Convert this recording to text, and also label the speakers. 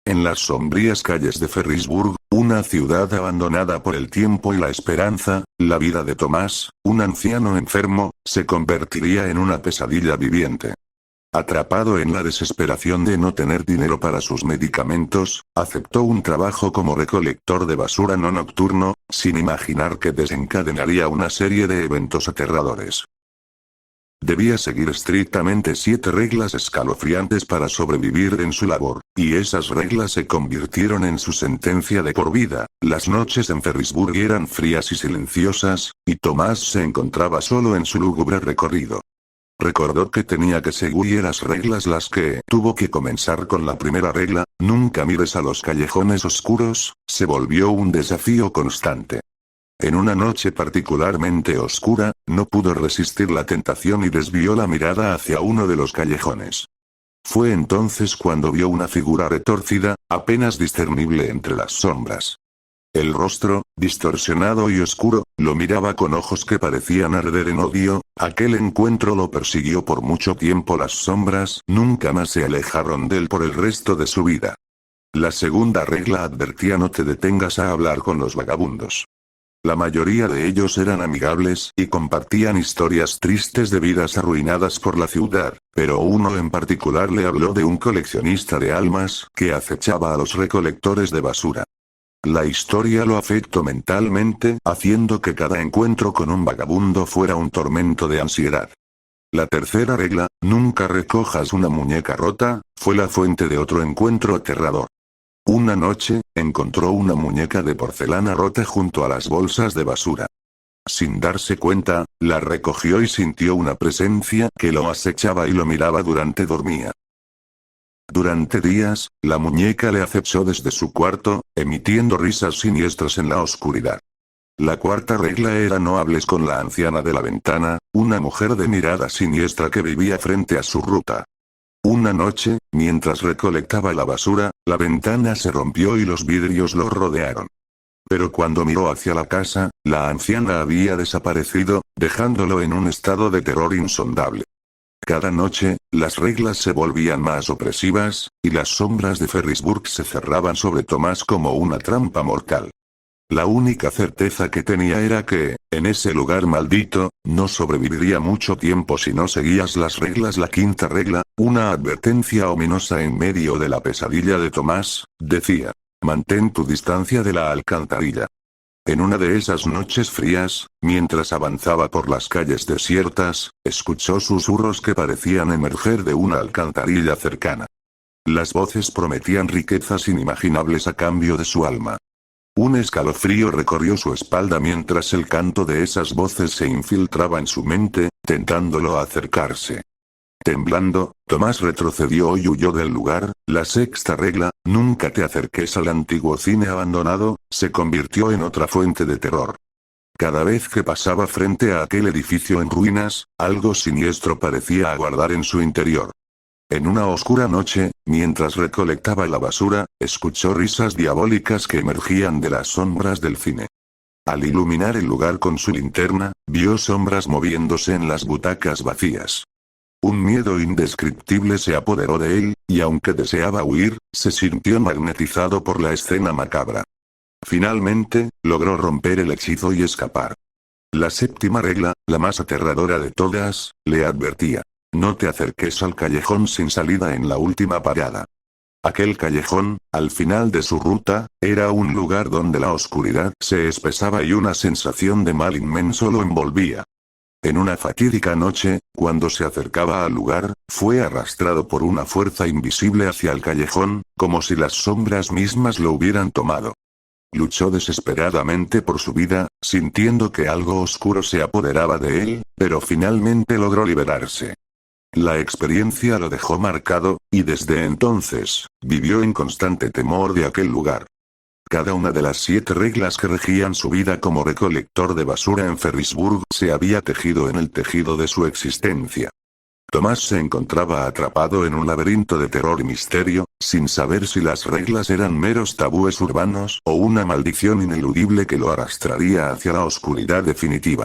Speaker 1: En las sombrías calles de Ferrisburg, una ciudad abandonada por el tiempo y la esperanza, la vida de Tomás, un anciano enfermo, se convertiría en una pesadilla viviente. Atrapado en la desesperación de no tener dinero para sus medicamentos, aceptó un trabajo como recolector de basura no nocturno, sin imaginar que desencadenaría una serie de eventos aterradores. Debía seguir estrictamente 7 reglas escalofriantes para sobrevivir en su labor, y esas reglas se convirtieron en su sentencia de por vida. Las noches en Ferrisburg eran frías y silenciosas, y Tomás se encontraba solo en su lúgubre recorrido. Recordó que tenía que seguir las reglas, las que tuvo que comenzar con la primera regla: nunca mires a los callejones oscuros. Se volvió un desafío constante. En una noche particularmente oscura, no pudo resistir la tentación y desvió la mirada hacia uno de los callejones. Fue entonces cuando vio una figura retorcida, apenas discernible entre las sombras. El rostro, distorsionado y oscuro, lo miraba con ojos que parecían arder en odio. Aquel encuentro lo persiguió por mucho tiempo. Las sombras nunca más se alejaron de él por el resto de su vida. La segunda regla advertía: no te detengas a hablar con los vagabundos. La mayoría de ellos eran amigables y compartían historias tristes de vidas arruinadas por la ciudad, pero uno en particular le habló de un coleccionista de almas que acechaba a los recolectores de basura. La historia lo afectó mentalmente, haciendo que cada encuentro con un vagabundo fuera un tormento de ansiedad. La tercera regla, nunca recojas una muñeca rota, fue la fuente de otro encuentro aterrador. Una noche, encontró una muñeca de porcelana rota junto a las bolsas de basura. Sin darse cuenta, la recogió y sintió una presencia que lo acechaba y lo miraba durante dormía. Durante días, la muñeca le acechó desde su cuarto, emitiendo risas siniestras en la oscuridad. La cuarta regla era: no hables con la anciana de la ventana, una mujer de mirada siniestra que vivía frente a su ruta. Una noche, mientras recolectaba la basura, la ventana se rompió y los vidrios lo rodearon. Pero cuando miró hacia la casa, la anciana había desaparecido, dejándolo en un estado de terror insondable. Cada noche, las reglas se volvían más opresivas, y las sombras de Ferrisburg se cerraban sobre Tomás como una trampa mortal. La única certeza que tenía era que, en ese lugar maldito, no sobreviviría mucho tiempo si no seguías las reglas. La quinta regla, una advertencia ominosa en medio de la pesadilla de Tomás, decía: mantén tu distancia de la alcantarilla. En una de esas noches frías, mientras avanzaba por las calles desiertas, escuchó susurros que parecían emerger de una alcantarilla cercana. Las voces prometían riquezas inimaginables a cambio de su alma. Un escalofrío recorrió su espalda mientras el canto de esas voces se infiltraba en su mente, tentándolo a acercarse. Temblando, Tomás retrocedió y huyó del lugar. La sexta regla, nunca te acerques al antiguo cine abandonado, se convirtió en otra fuente de terror. Cada vez que pasaba frente a aquel edificio en ruinas, algo siniestro parecía aguardar en su interior. En una oscura noche, mientras recolectaba la basura, escuchó risas diabólicas que emergían de las sombras del cine. Al iluminar el lugar con su linterna, vio sombras moviéndose en las butacas vacías. Un miedo indescriptible se apoderó de él, y aunque deseaba huir, se sintió magnetizado por la escena macabra. Finalmente, logró romper el hechizo y escapar. La séptima regla, la más aterradora de todas, le advertía: no te acerques al callejón sin salida en la última parada. Aquel callejón, al final de su ruta, era un lugar donde la oscuridad se espesaba y una sensación de mal inmenso lo envolvía. En una fatídica noche, cuando se acercaba al lugar, fue arrastrado por una fuerza invisible hacia el callejón, como si las sombras mismas lo hubieran tomado. Luchó desesperadamente por su vida, sintiendo que algo oscuro se apoderaba de él, pero finalmente logró liberarse. La experiencia lo dejó marcado, y desde entonces, vivió en constante temor de aquel lugar. Cada una de las 7 reglas que regían su vida como recolector de basura en Ferrisburg se había tejido en el tejido de su existencia. Tomás se encontraba atrapado en un laberinto de terror y misterio, sin saber si las reglas eran meros tabúes urbanos o una maldición ineludible que lo arrastraría hacia la oscuridad definitiva.